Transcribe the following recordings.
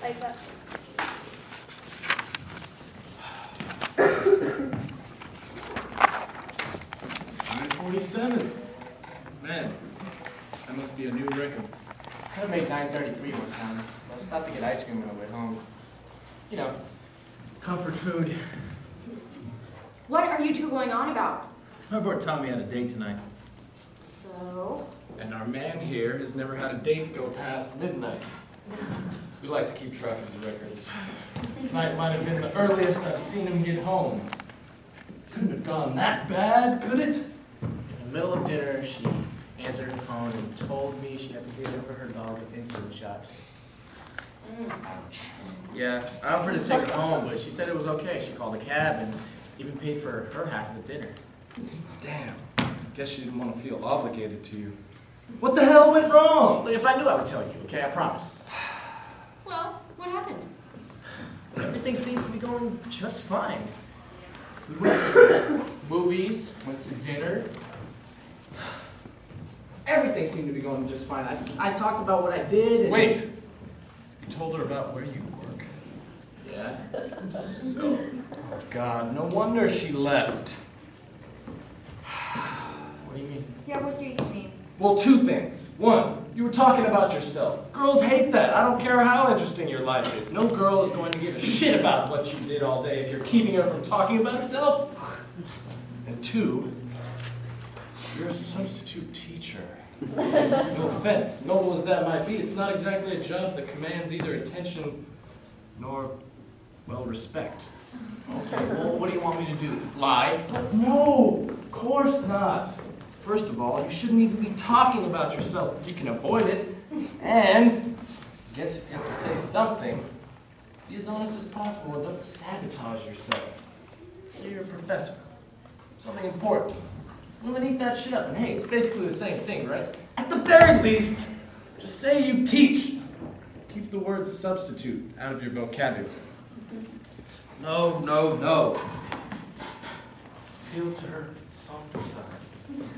like that. 9:47. Man, that must be a new record. Could have made 9:33 one time. I stopped to get ice cream on the way home. You know, comfort food. What are you two going on about? My boy Tommy had a date tonight. So? And our man here has never had a date go past midnight. We like to keep track of his records. Tonight might have been the earliest I've seen him get home. Couldn't have gone that bad, could it? In the middle of dinner, she answered her phone and told me she had to give over her dog an insulin shot. Yeah, I offered to take her home, but she said it was okay. She called a cab and even paid for her half of the dinner. Damn. Guess she didn't want to feel obligated to you. What the hell went wrong? Look, if I knew, I would tell you, okay? I promise. Well, what happened? Everything seems to be going just fine. We went to movies, went to dinner. Everything seemed to be going just fine. I talked about what I did. And Wait. You told her about where you work. Yeah. So, oh God, no wonder she left. What do you mean? Yeah, what do you mean? Well, two things. One, you were talking about yourself. Girls hate that. I don't care how interesting your life is. No girl is going to give a shit about what you did all day if you're keeping her from talking about herself. And two, you're a substitute teacher. No offense, noble as that might be, it's not exactly a job that commands either attention nor, well, respect. Okay, well, what do you want me to do? Lie? No, of course not. First of all, you shouldn't even be talking about yourself if you can avoid it. And, I guess if you have to say something, be as honest as possible and don't sabotage yourself. Say you're a professor. Something important. Well, then eat that shit up. And hey, it's basically the same thing, right? At the very least, just say you teach. Keep the word substitute out of your vocabulary. No, no, no. Appeal to her softer side.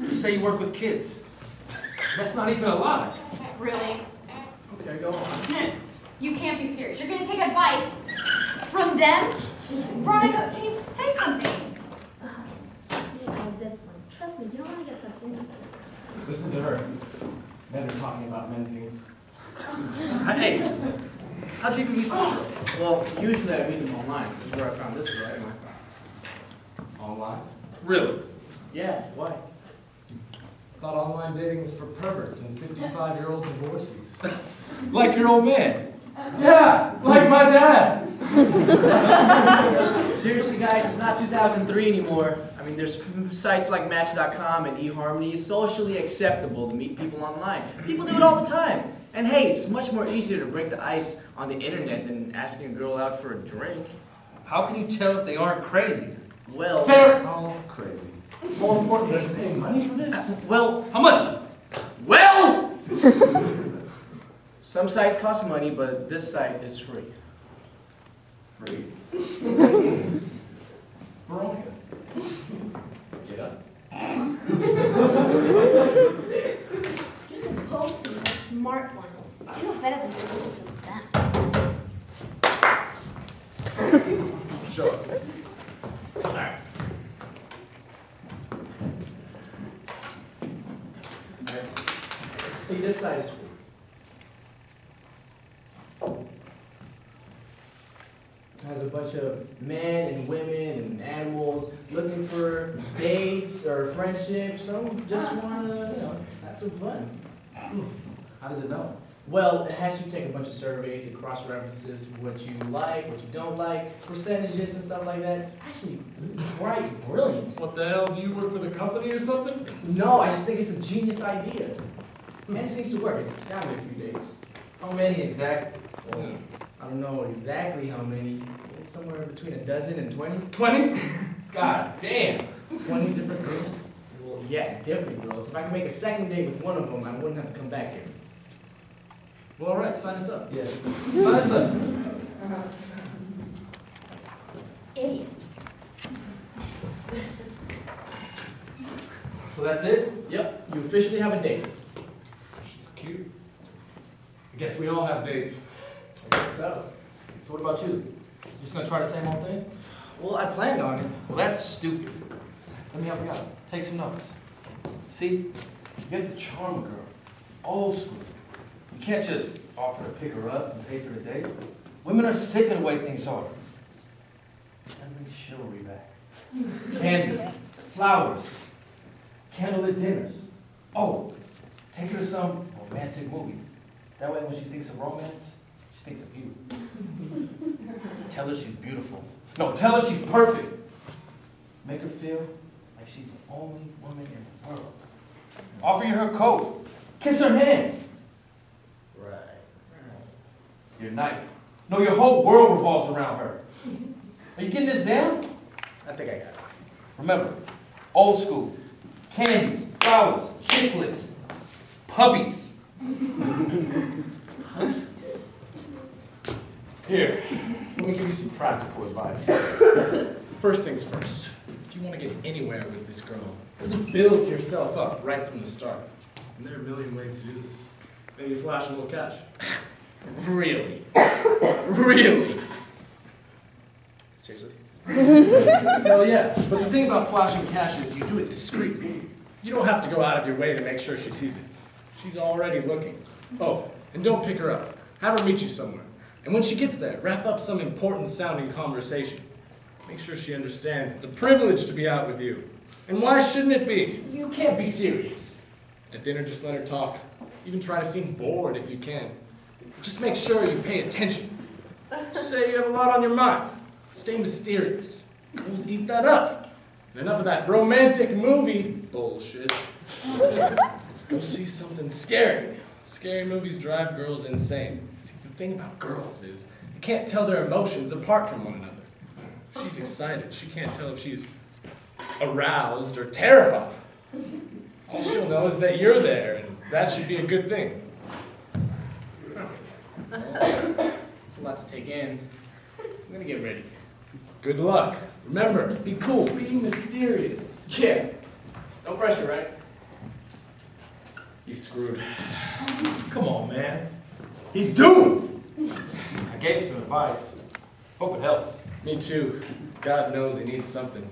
Just say you work with kids. That's not even a lie. Really? Okay, go on. No, you can't be serious. You're going to take advice from them? Veronica, can you say something? You know this one. Trust me, you don't want to get sucked into it. Listen to her. Men are talking about men things. Hey, how'd you even meet this girl? Well, usually I meet them online. This is where I found this girl anyway. Online? Really? Yeah, why? Thought online dating was for perverts and 55-year-old divorcees. Like your old man. Yeah, like my dad. Seriously, guys, it's not 2003 anymore. I mean, there's sites like Match.com and eHarmony. It's socially acceptable to meet people online. People do it all the time. And hey, it's much more easier to break the ice on the internet than asking a girl out for a drink. How can you tell if they aren't crazy? Well, They're all crazy. More important than paying money for this? well, How much? well! Some sites cost money, but this site is free. Free. Veronica. Get up. You're supposed to be a smart one. You know better than to listen to them. Show us. All right. See, this site is free. It has a bunch of men and women and animals looking for dates or friendships. Some just want to, have some fun. How does it know? Well, it has you take a bunch of surveys. It cross-references what you like, what you don't like, percentages and stuff like that. It's actually quite brilliant. What the hell? Do you work for the company or something? No, I just think it's a genius idea. And it seems to work. It's down in a few days. How many exactly? Well, I don't know exactly how many. Somewhere between a dozen and 20. 20? God damn. 20 different girls? Well, yeah, different girls. If I could make a second date with one of them, I wouldn't have to come back here. Well, all right, sign us up. Yeah. Sign us up. Idiots. So that's it? Yep, you officially have a date. She's cute. I guess we all have dates. I guess so. So what about you? Just gonna try the same old thing? Well, I planned on it. Well, that's stupid. Let me help you out. Take some notes. See, you get the charm girl, old school. You can't just offer to pick her up and pay for the date. Women are sick of the way things are. Bring chivalry back. Candies, flowers, candlelit dinners. Oh, take her to some romantic movie. That way when she thinks of romance, she thinks of you. Tell her she's beautiful. No, tell her she's perfect. Make her feel like she's the only woman in the world. Offer you her coat. Kiss her hand. Right. Your knight. No, your whole world revolves around her. Are you getting this down? I think I got it. Remember, old school. Candies, flowers, chick flicks, puppies. Here, let me give you some practical advice. First things first, if you want to get anywhere with this girl, really build yourself up right from the start. And there are a million ways to do this. Maybe flash a little cash. Really? Really? Seriously? Hell yeah. But the thing about flashing cash is you do it discreetly. You don't have to go out of your way to make sure she sees it. She's already looking. Oh, and don't pick her up. Have her meet you somewhere. And when she gets there, wrap up some important sounding conversation. Make sure she understands it's a privilege to be out with you. And why shouldn't it be? You can't be serious. At dinner, just let her talk. Even try to seem bored if you can. Just make sure you pay attention. Say you have a lot on your mind. Stay mysterious. Girls eat that up. And enough of that romantic movie bullshit. Go see something scary. Scary movies drive girls insane. See, the thing about girls is you can't tell their emotions apart from one another. If she's excited, she can't tell if she's aroused or terrified. All she'll know is that you're there, and that should be a good thing. It's a lot to take in. I'm gonna get ready. Good luck. Remember, be cool, be mysterious. Yeah. No pressure, right? He's screwed. Come on, man. He's doomed! I gave him some advice. Hope it helps. Me too. God knows he needs something.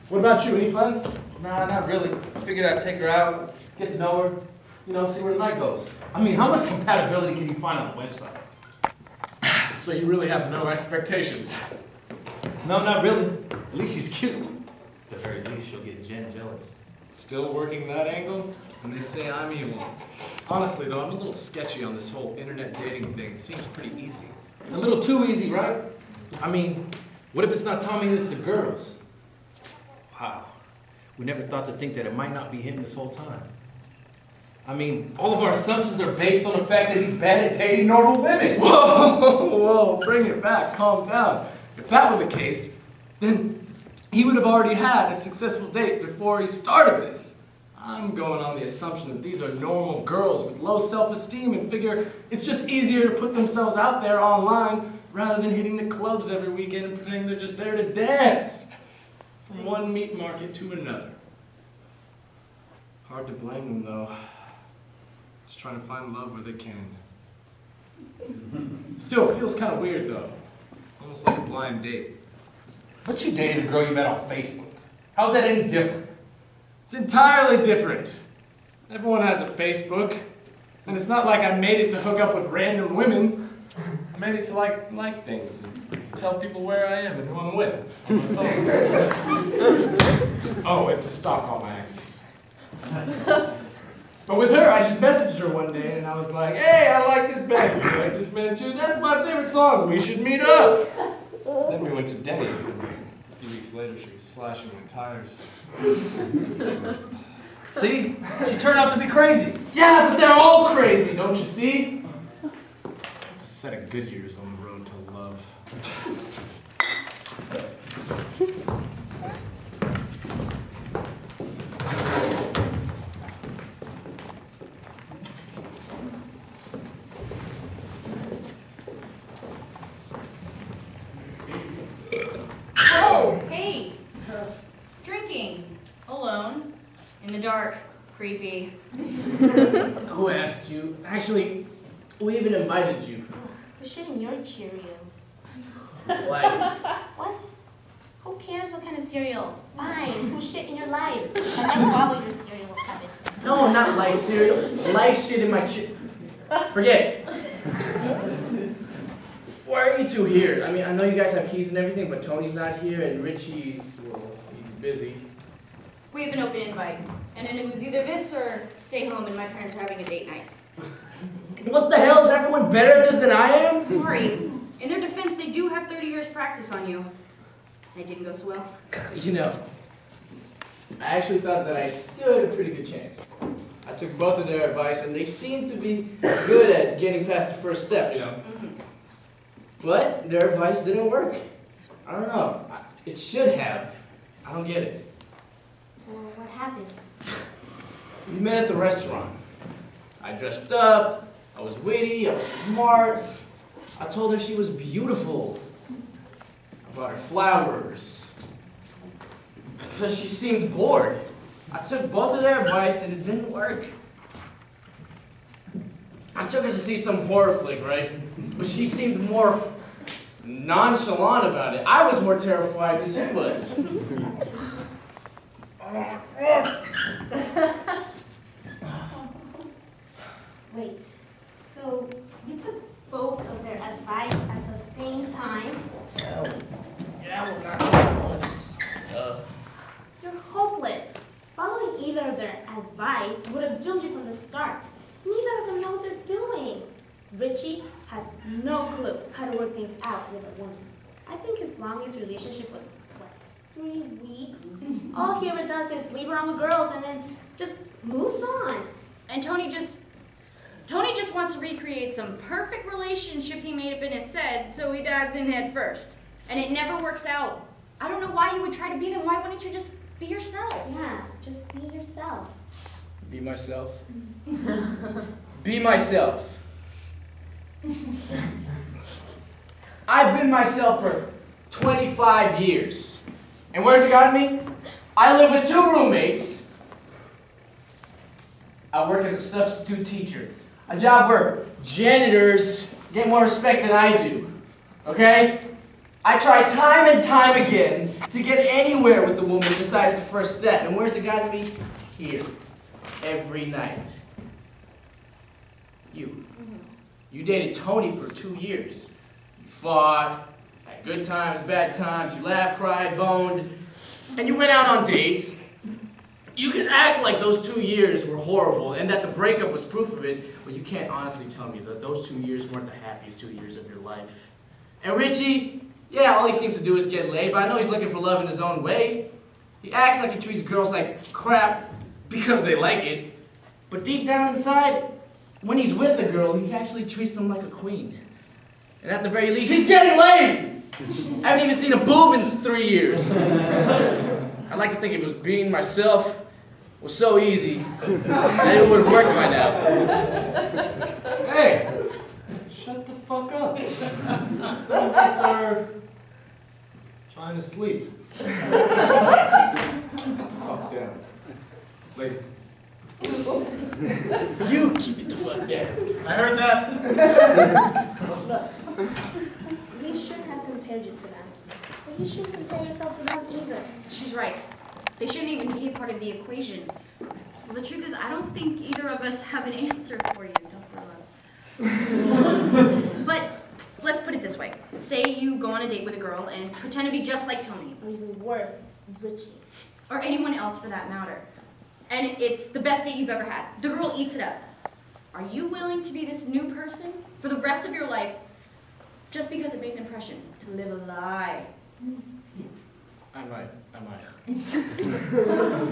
What about you? Any plans? Nah, not really. I figured I'd take her out, get to know her, see where the night goes. I mean, how much compatibility can you find on the website? So you really have no expectations? No, not really. At least she's cute. At the very least, she'll get Jen jealous. Still working that angle? And they say I'm evil. Honestly, though, I'm a little sketchy on this whole internet dating thing. It seems pretty easy. A little too easy, right? I mean, what if it's not Tommy, it's the girls? Wow. We never thought to think that it might not be him this whole time. I mean, all of our assumptions are based on the fact that he's bad at dating normal women. Whoa, bring it back, calm down. If that were the case, then he would have already had a successful date before he started this. I'm going on the assumption that these are normal girls with low self-esteem and figure it's just easier to put themselves out there online rather than hitting the clubs every weekend and pretending they're just there to dance. From one meat market to another. Hard to blame them, though. Just trying to find love where they can. Still, it feels kind of weird, though. Almost like a blind date. But you dated a girl you met on Facebook. How's that any different? It's entirely different. Everyone has a Facebook. And it's not like I made it to hook up with random women. I made it to like things and tell people where I am and who I'm with. Oh, and to stalk all my exes. But with her, I just messaged her one day and I was like, hey, I like this band. You like this band too? That's my favorite song. We should meet up. Then we went to Denny's and a few weeks later she was slashing my tires. See? She turned out to be crazy. Yeah, but they're all crazy, don't you see? It's a set of good years on the road to love. Oh, hey. Drinking. Alone. In the dark. Creepy. Who asked you? Actually, we even invited you. Who's shitting your Cheerios? Life. What? Who cares what kind of cereal? Fine, who shit in your life? I never follow your cereal habits. No, not life cereal. Life shit in my Forget it. Why are you two here? I mean, I know you guys have keys and everything, but Tony's not here and Richie's, well, he's busy. We have an open invite, and it was either this or stay home and my parents are having a date night. What the hell? Is everyone better at this than I am? Sorry. In their defense, they do have 30 years practice on you. And it didn't go so well. You know, I actually thought that I stood a pretty good chance. I took both of their advice, and they seemed to be good at getting past the first step, you know. But their advice didn't work. I don't know. It should have. I don't get it. Well, what happened? We met at the restaurant. I dressed up, I was witty, I was smart. I told her she was beautiful. I brought her flowers. But she seemed bored. I took both of their advice and it didn't work. I took her to see some horror flick, right? But she seemed more nonchalant about it. I was more terrified than she was. Wait, so you took both of their advice at the same time? Yeah, well, not at once. You're hopeless. Following either of their advice would have doomed you from the start. Neither of them know what they're doing. Richie has no clue how to work things out with a woman. I think his longest relationship was, what, 3 weeks? All he ever does is sleep around with girls and then just moves on. And Tony just wants to recreate some perfect relationship he made up in his head, so he dives in head first. And it never works out. I don't know why you would try to be them. Why wouldn't you just be yourself? Yeah, just be yourself. Be myself. Be myself. I've been myself for 25 years. And where's it gotten me? I live with 2 roommates. I work as a substitute teacher. A job where janitors get more respect than I do. Okay? I try time and time again to get anywhere with the woman besides the first step. And where's it gotten me? Here. Every night. You. You dated Tony for 2 years. You fought, had good times, bad times, you laughed, cried, boned, and you went out on dates. You can act like those 2 years were horrible and that the breakup was proof of it, but you can't honestly tell me that those 2 years weren't the happiest 2 years of your life. And Richie, yeah, all he seems to do is get laid, but I know he's looking for love in his own way. He acts like he treats girls like crap because they like it, but deep down inside, when he's with a girl, he actually treats them like a queen. And at the very least, he's getting laid! I haven't even seen a boob in 3 years. I like to think it was being myself was so easy that it would work by now. Hey! Shut the fuck up. Some of us are trying to sleep. Get the fuck down. Ladies. You keep it the fuck down. I heard that. Look, we shouldn't have compared you to them. But you shouldn't compare yourself to them either. She's right. They shouldn't even be a part of the equation. Well, the truth is, I don't think either of us have an answer for you. But let's put it this way. Say you go on a date with a girl and pretend to be just like Tony. Or even worse, Richie. Or anyone else for that matter. And it's the best date you've ever had. The girl eats it up. Are you willing to be this new person for the rest of your life just because it made an impression? To live a lie. I might.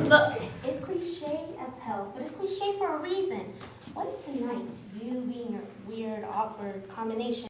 Look, it's cliche as hell, but it's cliche for a reason. What if tonight, you being a weird, awkward combination